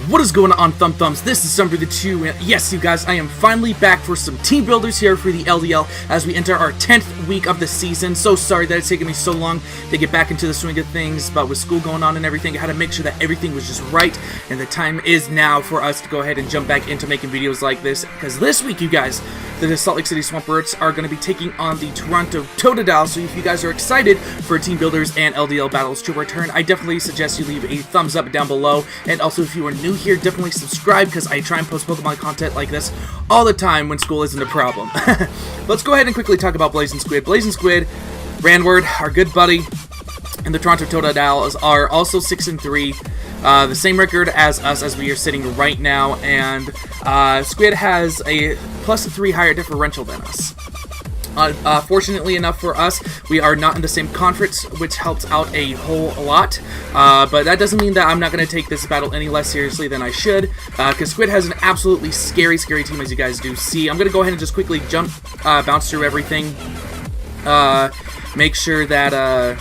What is going on, Thumbthumbs? This is BrotherTwo, and yes, you guys, I am finally back for some team builders here for the LDL as we enter our 10th week of the season. So sorry that it's taken me so long to get back into the swing of things, but with school going on and everything, I had to make sure that everything was just right, and the time is now for us to go ahead and jump back into making videos like this, because this week, you guys, the Salt Lake City Thumbbrother are going to be taking on the Toronto Totodile. So if you guys are excited for team builders and LDL battles to return, I definitely suggest you leave a thumbs up down below, and also if you are new here, definitely subscribe, because I try and post Pokemon content like this all the time when school isn't a problem. Let's go ahead and quickly talk about Blazing Squid. Blazing Squid, Ranward, our good buddy, and the Toronto Totodiles are also 6-3. The same record as us as we are sitting right now, and Squid has a +3 higher differential than us. Fortunately enough for us, we are not in the same conference, which helps out a whole lot, but that doesn't mean that I'm not going to take this battle any less seriously than I should, because Squid has an absolutely scary team, as you guys do see. I'm going to go ahead and just quickly bounce through everything, make sure that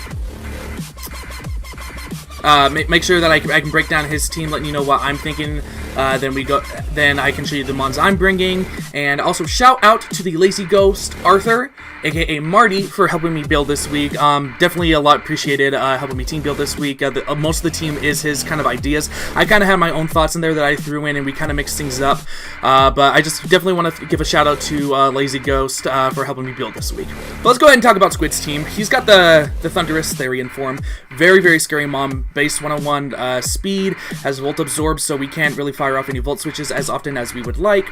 make sure that I can break down his team, letting you know what I'm thinking. Then I can show you the mons I'm bringing, and also shout out to the Lazy Ghost Arthur, aka Marty, for helping me build this week. Definitely a lot appreciated, helping me team build this week. Most of the team is his kind of ideas. I kind of have my own thoughts in there that I threw in, and we kind of mixed things up. But I just definitely want to give a shout out to Lazy Ghost for helping me build this week. But let's go ahead and talk about Squid's team. He's got the Thunderous Therian form, very scary mon, base 101 speed, has Volt Absorb, so we can't really fire off any Volt Switches as often as we would like.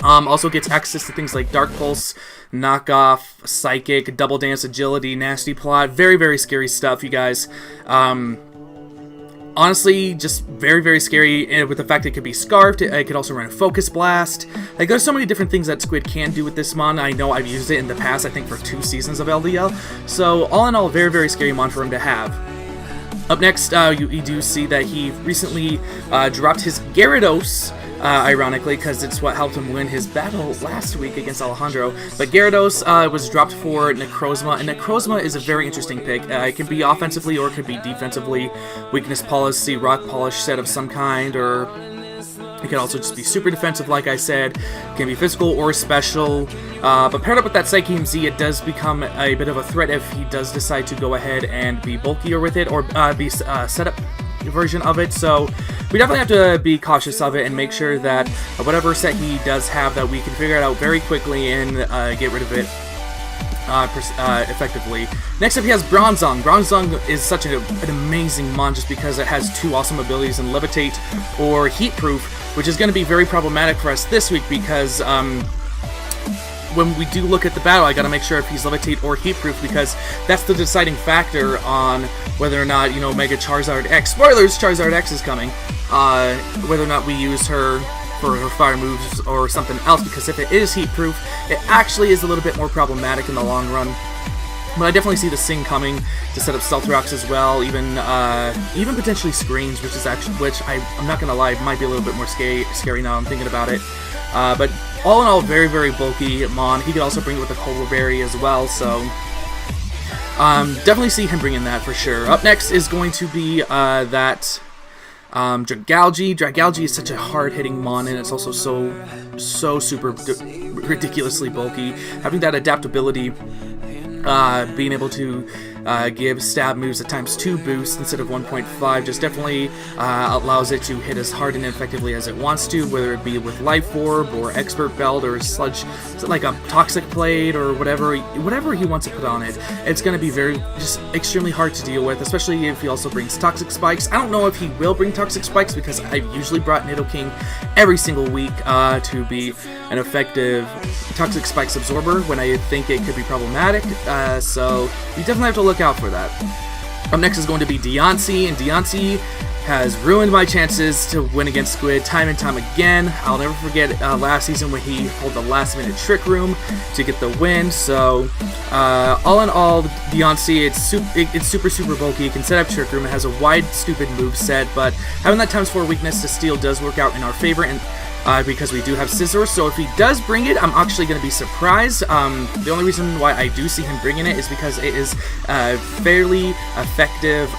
Also gets access to things like Dark Pulse, Knockoff, Psychic, Double Dance, Agility, Nasty Plot. Very scary stuff, you guys. Honestly, just very scary, and with the fact it could be Scarfed. It could also run a Focus Blast. Like, there's so many different things that Squid can do with this mon. I know I've used it in the past, I think for 2 seasons of LDL. So, all in all, very scary mon for him to have. Up next, you do see that he recently dropped his Gyarados, ironically, because it's what helped him win his battle last week against Alejandro. But Gyarados was dropped for Necrozma, and Necrozma is a very interesting pick. It can be offensively or it could be defensively. Weakness Policy, Rock Polish set of some kind, or it can also just be super defensive, like I said. It can be physical or special. But paired up with that Psychium Z, it does become a bit of a threat if he does decide to go ahead and be bulkier with it, or be setup version of it. So we definitely have to be cautious of it and make sure that whatever set he does have, that we can figure it out very quickly and get rid of it effectively. Next up, he has Bronzong. Bronzong is such an amazing mon just because it has 2 awesome abilities in Levitate or Heat Proof, which is going to be very problematic for us this week because when we do look at the battle, I gotta make sure if he's Levitate or Heat Proof, because that's the deciding factor on whether or not, you know, Mega Charizard X, spoilers, Charizard X is coming, whether or not we use her for her fire moves or something else, because if it is Heat Proof, it actually is a little bit more problematic in the long run. But I definitely see the Sing coming to set up Stealth Rocks as well, even potentially Screens, which I'm not gonna lie, might be a little bit more scary now I'm thinking about it. But all in all, very bulky mon. He could also bring it with a Cold Berry as well, so definitely see him bringing that for sure. Up next is going to be that Dragalge. Dragalge is such a hard-hitting mon, and it's also so super ridiculously bulky. Having that adaptability, being able to give stab moves a ×2 boost instead of 1.5 just definitely allows it to hit as hard and effectively as it wants to, whether it be with Life Orb or Expert Belt or Sludge, like a Toxic Blade or whatever he wants to put on it. It's going to be just extremely hard to deal with, especially if he also brings Toxic Spikes. I don't know if he will bring Toxic Spikes because I've usually brought Nidoking every single week to be an effective Toxic Spikes absorber when I think it could be problematic, so you definitely have to look out for that. Up next is going to be Deontay, and Deontay has ruined my chances to win against Squid time and time again. I'll never forget last season when he pulled the last-minute Trick Room to get the win. So, all in all, Deontay, it's super bulky. It can set up Trick Room. It has a wide, stupid move set, but having that ×4 weakness to Steel does work out in our favor, and because we do have Scizor, so if he does bring it, I'm actually going to be surprised. The only reason why I do see him bringing it is because it is a fairly effective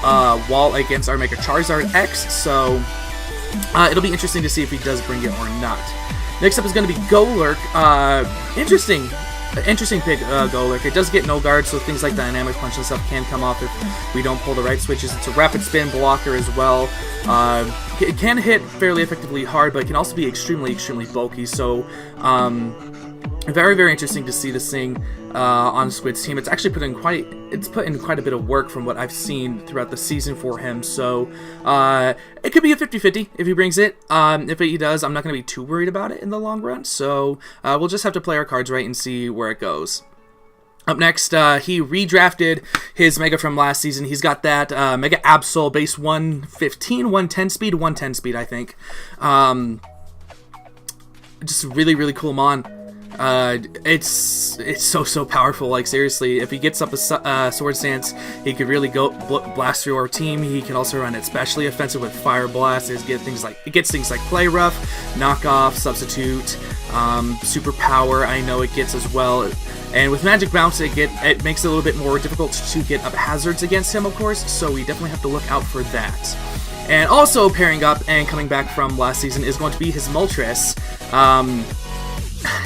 wall against our Mega Charizard X, so It'll be interesting to see if he does bring it or not. Next up is going to be Golurk. Interesting pick, Golurk. It does get no guard, so things like Dynamic Punch and stuff can come off if we don't pull the right switches. It's a rapid spin blocker as well. It can hit fairly effectively hard, but it can also be extremely bulky, so very, very interesting to see this thing on Squid's team. It's actually put in quite a bit of work from what I've seen throughout the season for him, so it could be a 50-50 if he brings it. If he does, I'm not going to be too worried about it in the long run, so we'll just have to play our cards right and see where it goes. Up next, he redrafted his Mega from last season. He's got that Mega Absol base 115, 110 speed, 110 speed, I think. Just really cool mon. It's so powerful. Like, seriously, if he gets up a Sword Stance, he could really go blast through our team. He can also run it especially offensive with Fire Blast. It gets things like Play Rough, Knockoff, Substitute, Super Power. I know it gets as well. And with Magic Bounce, it makes it a little bit more difficult to get up hazards against him, of course. So we definitely have to look out for that. And also pairing up and coming back from last season is going to be his Moltres.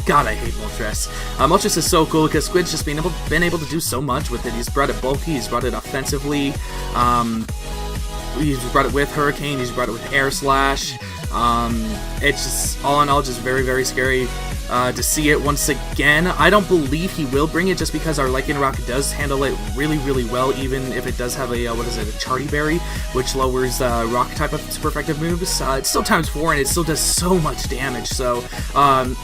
God, I hate Moltres. Moltres is so cool because Squid's just been able to do so much with it. He's brought it bulky, he's brought it offensively, he's brought it with Hurricane, he's brought it with Air Slash. It's just, all in all, just very scary to see it once again. I don't believe he will bring it just because our Lycanroc does handle it really well, even if it does have a, a Charty Berry, which lowers rock type of super effective moves. It's still times 4 and it still does so much damage, so I'm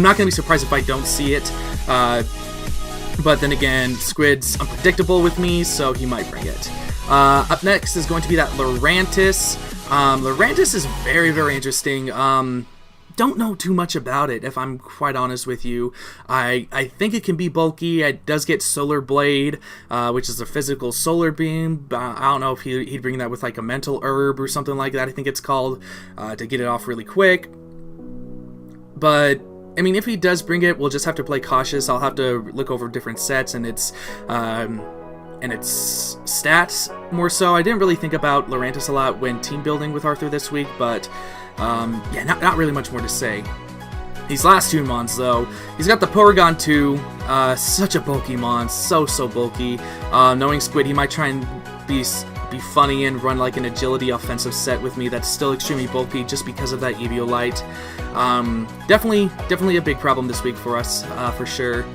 not going to be surprised if I don't see it. But then again, Squid's unpredictable with me, so he might bring it. Up next is going to be that Lurantis. Lurantis is very interesting. Don't know too much about it, if I'm quite honest with you. I think it can be bulky. It does get Solar Blade, which is a physical solar beam. I don't know if he'd bring that with like a mental herb or something like that, I think it's called, to get it off really quick. But I mean, if he does bring it, we'll just have to play cautious. I'll have to look over different sets and its stats more so. I didn't really think about Lurantis a lot when team building with Arthur this week, but yeah, not really much more to say. These last two mons, though, he's got the Porygon 2, such a bulky mon, so bulky. Knowing Squid, he might try and be funny and run like an agility offensive set with me that's still extremely bulky just because of that Eviolite. Definitely a big problem this week for us, for sure.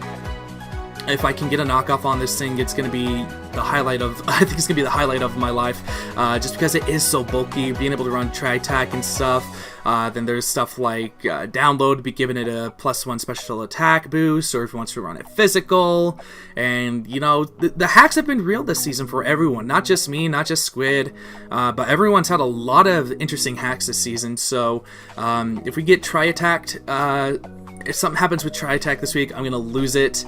If I can get a knockoff on this thing, it's going to be the highlight of, I think it's going to be the highlight of my life, just because it is so bulky, being able to run Tri-Attack and stuff. Then there's stuff like Download, be giving it a +1 special attack boost, or if it wants to run it physical. And, you know, the hacks have been real this season for everyone, not just me, not just Squid, but everyone's had a lot of interesting hacks this season. So if we get Tri-Attacked, if something happens with Tri-Attack this week, I'm going to lose it.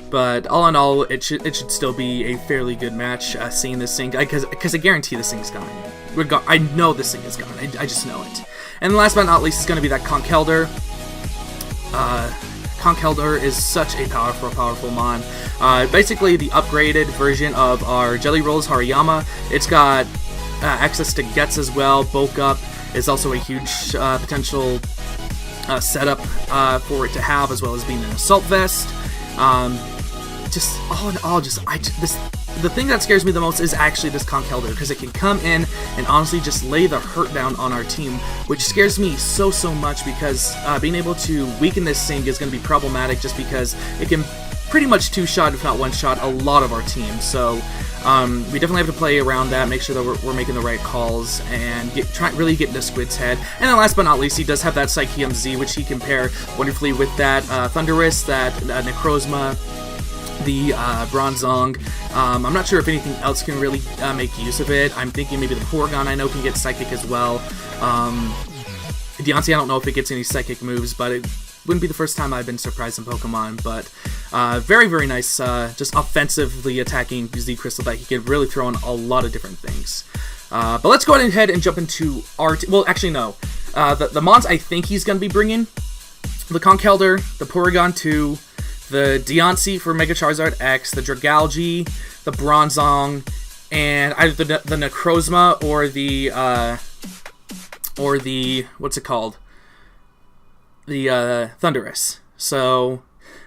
But all in all, it should still be a fairly good match, seeing this thing, because I guarantee this thing's coming. I know this thing is coming, I just know it. And last but not least is going to be that Conkeldurr. Conkeldurr is such a powerful mon. Basically the upgraded version of our Jelly Rolls Hariyama. It's got access to Gets as well. Bulk Up is also a huge potential setup for it to have, as well as being an Assault Vest. Just all in all, the thing that scares me the most is actually this Conkeldurr, because it can come in and honestly just lay the hurt down on our team, which scares me so much, because being able to weaken this thing is going to be problematic, just because it can pretty much two-shot, if not one-shot, a lot of our team. So we definitely have to play around that, make sure that we're making the right calls, and really get into Squid's head. And then last but not least, he does have that Psycheum Z, which he can pair wonderfully with that Thundurus, that Necrozma, the Bronzong. I'm not sure if anything else can really make use of it. I'm thinking maybe the Porygon I know can get Psychic as well. Deontay, I don't know if it gets any Psychic moves, but it wouldn't be the first time I've been surprised in Pokemon. But very nice, just offensively attacking Z Crystal that he can really throw in a lot of different things. But let's go ahead and jump into well, actually no. The mons I think he's going to be bringing: the Conkeldurr, the Porygon 2, the Deontay for Mega Charizard X, the Dragalge, the Bronzong, and either the Necrozma or or the, what's it called? The Thunderous. So,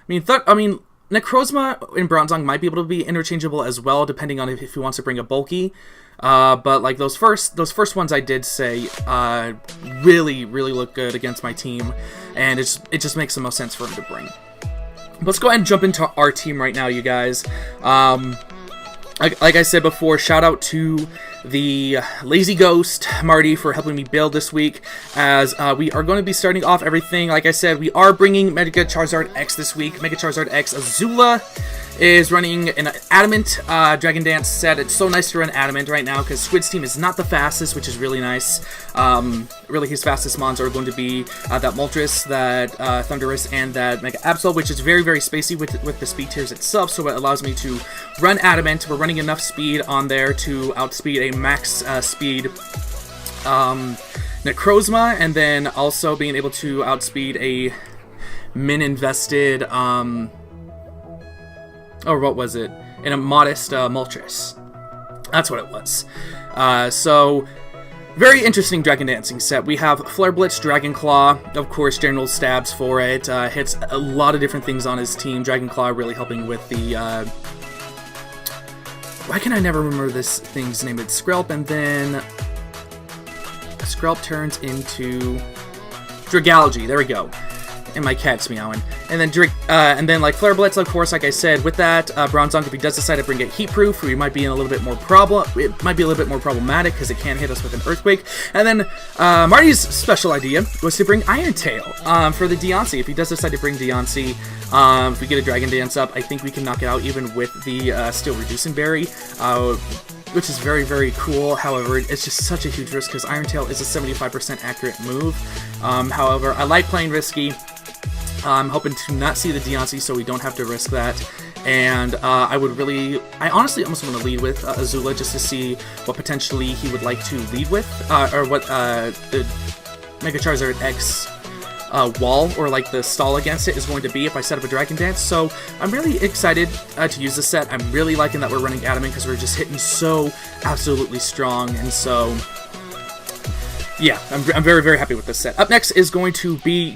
I mean, Necrozma and Bronzong might be able to be interchangeable as well, depending on if he wants to bring a bulky. But like those first ones I did say really look good against my team, and it just makes the most sense for him to bring. Let's go ahead and jump into our team right now, you guys. Like I said before, shout out to the Lazy Ghost, Marty, for helping me build this week, as we are going to be starting off everything. Like I said, we are bringing Mega Charizard X this week. Mega Charizard X Azula is running an Adamant Dragon Dance set. It's so nice to run Adamant right now, because Squid's team is not the fastest, which is really nice. Really, his fastest mons are going to be that Moltres, that Thunderous, and that Mega Absol, which is very spacey with the speed tiers itself, so it allows me to run Adamant. We're running enough speed on there to outspeed a max speed Necrozma, and then also being able to outspeed a min-invested, or what was it? In a modest Moltres. That's what it was. So, very interesting Dragon Dancing set. We have Flare Blitz, Dragon Claw, of course, General Stabs for it. Hits a lot of different things on his team. Dragon Claw really helping with the... why can I never remember this thing's name? It's Skrelp, and then... Skrelp turns into... Dragalge, there we go. And my cat's meowing. And then like Flare Blitz, of course, like I said, with that, Bronzong, if he does decide to bring it heat proof, we might be in a little bit more it might be a little bit more problematic because it can hit us with an Earthquake. And then Marty's special idea was to bring Iron Tail for the Deontay. If he does decide to bring Deontay, if we get a Dragon Dance up, I think we can knock it out even with the Steel Reducing Berry, which is very cool. However, it's just such a huge risk because Iron Tail is a 75% accurate move. However, I like playing risky. I'm hoping to not see the Deontay, so we don't have to risk that. And I honestly almost want to lead with Azula just to see what potentially he would like to lead with, or what the Mega Charizard X wall, or like the stall against it, is going to be if I set up a Dragon Dance. So I'm really excited to use this set. I'm really liking that we're running Adamant because we're just hitting so absolutely strong, and so... yeah, I'm very happy with this set. Up next is going to be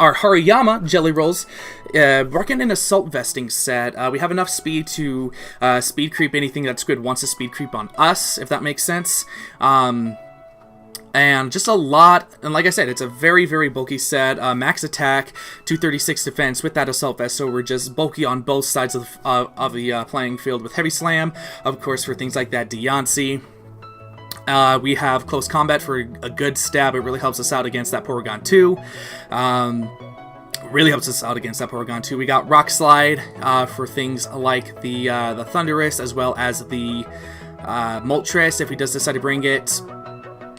our Hariyama Jelly Rolls. Working an Assault Vesting set. We have enough speed to speed creep anything that Squid wants to speed creep on us, if that makes sense. And just a lot, and like I said, it's a very bulky set. Max attack, 236 defense with that Assault Vest, so we're just bulky on both sides of the playing field with Heavy Slam, of course, for things like that Deontay. We have Close Combat for a good stab. It really helps us out against that Porygon 2. We got Rock Slide for things like the Thunderous, as well as the Moltres, if he does decide to bring it.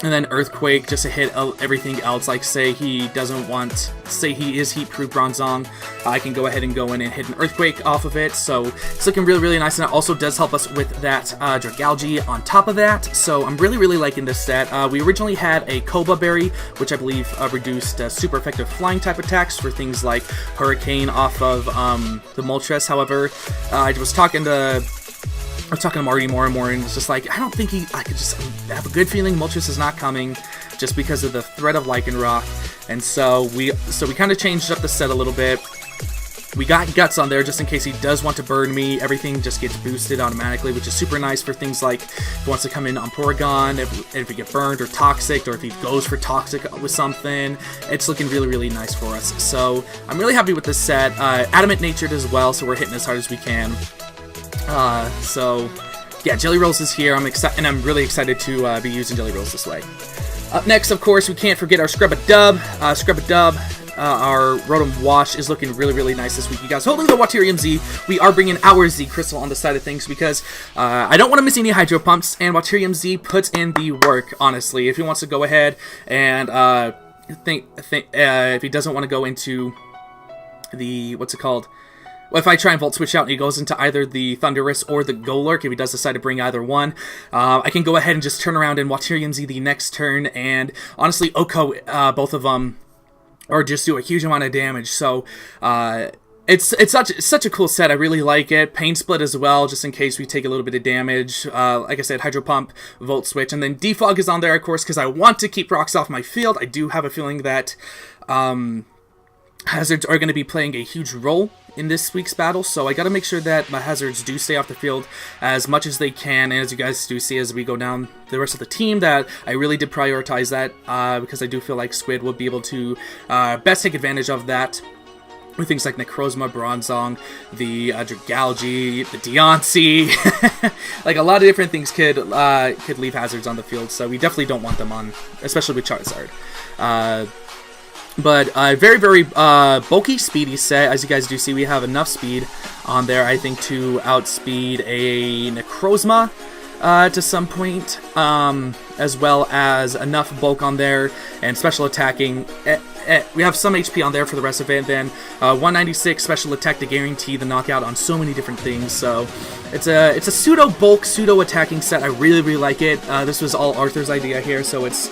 And then Earthquake, just to hit everything else, like say he is heat-proof Bronzong, I can go ahead and go in and hit an Earthquake off of it, so it's looking really nice, and it also does help us with that Dragalge on top of that, so I'm really liking this set. We originally had a Koba Berry, which I believe reduced super effective flying type attacks for things like Hurricane off of the Moltres. However, I was talking to Marty more and more, and it's just like, I don't think I could just have a good feeling Moltres is not coming, just because of the threat of Lycanroc, and so we kind of changed up the set a little bit. We got Guts on there just in case he does want to burn me. Everything just gets boosted automatically, which is super nice for things like if he wants to come in on Porygon, if we get burned or Toxic, or if he goes for Toxic with something. It's looking really nice for us. So I'm really happy with this set. Adamant natured as well, so we're hitting as hard as we can. So yeah, Jelly Rolls is here. I'm excited, and I'm really excited to be using Jelly Rolls this way. Up next, of course, we can't forget our Scrub-a-Dub. Our Rotom Wash is looking really nice this week, you guys. Holding the Waterium Z, we are bringing our Z Crystal on the side of things because I don't want to miss any Hydro Pumps, and Waterium Z puts in the work, honestly. If he wants to go ahead and if he doesn't want to go into the, what's it called? Well, if I try and Volt Switch out and he goes into either the Thunderous or the Golurk, if he does decide to bring either one, I can go ahead and just turn around and Waterium Z the next turn, and honestly, Oko, both of them, or just do a huge amount of damage, so It's such a cool set. I really like it. Pain Split as well, just in case we take a little bit of damage. Like I said, Hydro Pump, Volt Switch, and then Defog is on there, of course, because I want to keep rocks off my field. I do have a feeling that hazards are going to be playing a huge role in this week's battle, so I got to make sure that my hazards do stay off the field as much as they can. And as you guys do see as we go down the rest of the team, that I really did prioritize that because I do feel like Squid will be able to best take advantage of that with things like Necrozma, Bronzong, the Dragalge, the Deontay. Like a lot of different things could leave hazards on the field, so we definitely don't want them on, especially with Charizard. But very, very bulky, speedy set. As you guys do see, we have enough speed on there, I think, to outspeed a Necrozma to some point, as well as enough bulk on there and special attacking. We have some HP on there for the rest of it, and then 196 special attack to guarantee the knockout on so many different things. So it's a pseudo bulk, pseudo attacking set. I really, really like it. This was all Arthur's idea here, so it's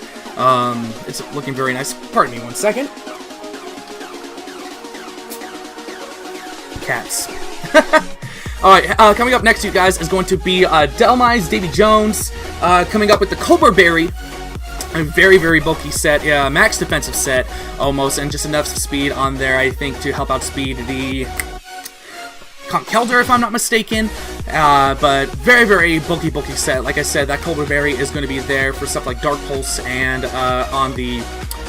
looking very nice. Pardon me one second. Cats. Alright, coming up next, you guys, is going to be Delmize, Davy Jones, coming up with the Cobra Berry. A very, very bulky set, max defensive set, almost, and just enough speed on there, I think, to help outspeed the Conkeldurr, if I'm not mistaken. But very, very bulky set. Like I said, that Cobra Berry is going to be there for stuff like Dark Pulse and on the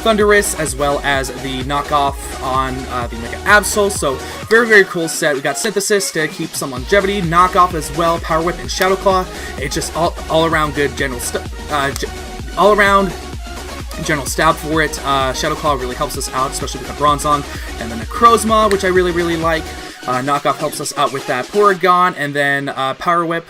Thundurus, as well as the knockoff on the Mega Absol. So very, very cool set. We got Synthesis to keep some longevity, knockoff as well, Power Whip and Shadow Claw. It's just all around good general all around general stab for it. Shadow Claw really helps us out, especially with the Bronzong and then the Necrozma, which I really, really like. Knockoff helps us out with that Porygon, and then Power Whip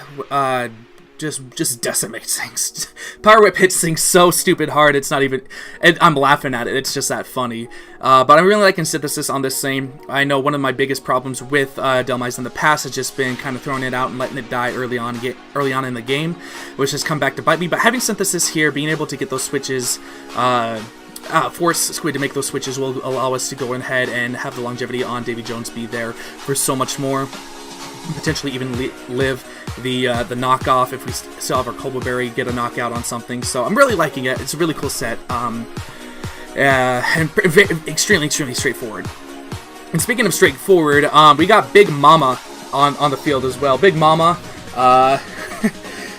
just decimates things. Power Whip hits things so stupid hard, it's not even... I'm laughing at it, it's just that funny. But I'm really liking Synthesis on this same. I know one of my biggest problems with Delmize in the past has just been kind of throwing it out and letting it die early on in the game, which has come back to bite me. But having Synthesis here, being able to get those switches... force Squid to make those switches will allow us to go ahead and have the longevity on Davy Jones be there for so much more. Potentially even live the knockoff if we still have our Cobra Berry, get a knockout on something. So I'm really liking it. It's a really cool set. And extremely, extremely straightforward. And speaking of straightforward, we got Big Mama on the field as well. Big Mama,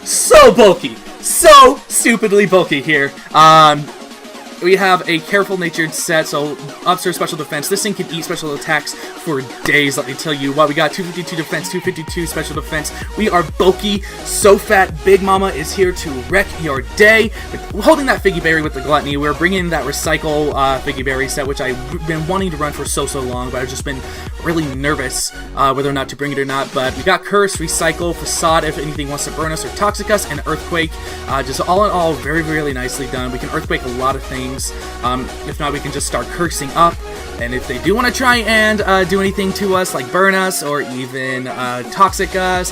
so bulky, so stupidly bulky here. We have a careful natured set, so ups her special defense. This thing can eat special attacks for days, let me tell you what. We got 252 defense, 252 special defense. We are bulky, so fat. Big Mama is here to wreck your day. We're holding that Figgy Berry with the Gluttony. We're bringing in that Recycle Figgy Berry set, which I've been wanting to run for so long, but I've just been really nervous whether or not to bring it or not. But we got Curse, Recycle, Facade if anything wants to burn us, or Toxic us, and Earthquake. Just all in all, very, really nicely done. We can Earthquake a lot of things. If not, we can just start cursing up, and if they do want to try and do anything to us, like burn us or even toxic us,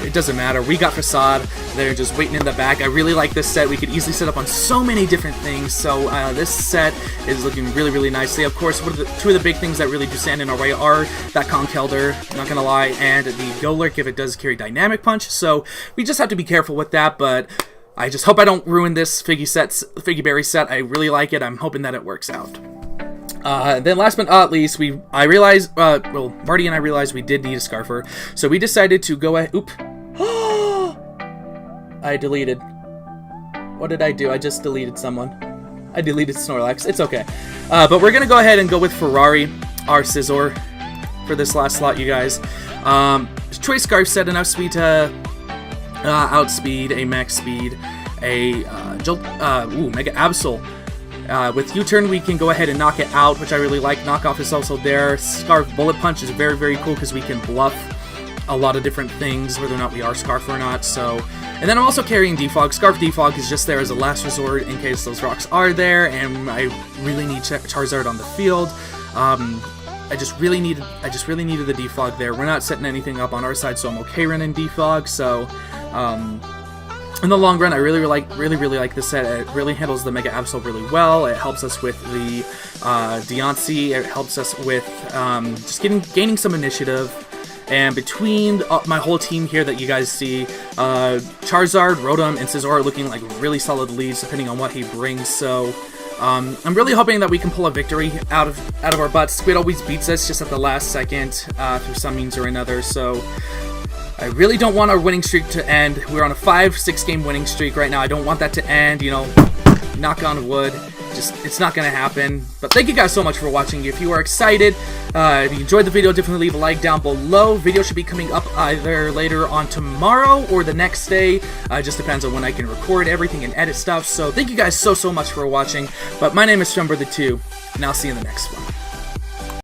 it doesn't matter. We got Facade. They're just waiting in the back. I really like this set. We could easily set up on so many different things, so this set is looking really, really nicely. Of course, two of the big things that really do stand in our way are that Conkeldurr, not gonna lie, and the Golurk if it does carry Dynamic Punch, so we just have to be careful with that. But I just hope I don't ruin this Figgy Berry set. I really like it. I'm hoping that it works out. Then last but not least, I realized, Marty and I realized we did need a Scarfer, so we decided to go ahead. Oop. I deleted. What did I do? I just deleted someone. I deleted Snorlax. It's okay. But we're gonna go ahead and go with Ferrari, our Scizor, for this last slot, you guys. Choice Scarf set enough speed to outspeed a max speed, a Mega Absol. With U-turn, we can go ahead and knock it out, which I really like. Knockoff is also there. Scarf Bullet Punch is very, very cool because we can bluff a lot of different things, whether or not we are Scarf or not. So, and then I'm also carrying Defog. Scarf Defog is just there as a last resort in case those rocks are there, and I really need Charizard on the field. I just really needed the Defog there. We're not setting anything up on our side, so I'm okay running Defog. So, in the long run, I really like this set. It really handles the Mega Absol really well. It helps us with the Deontay. It helps us with just gaining some initiative. And between my whole team here that you guys see, Charizard, Rotom, and Scizor are looking like really solid leads depending on what he brings. So I'm really hoping that we can pull a victory out of our butts. Squid always beats us just at the last second through some means or another. So I really don't want our winning streak to end. We're on a 5-6 game winning streak right now. I don't want that to end, you know, knock on wood. Just, it's not going to happen. But thank you guys so much for watching. If you are excited, if you enjoyed the video, definitely leave a like down below. Video should be coming up either later on tomorrow or the next day. It just depends on when I can record everything and edit stuff. So thank you guys so much for watching. But my name is Thumbbrother2, and I'll see you in the next one.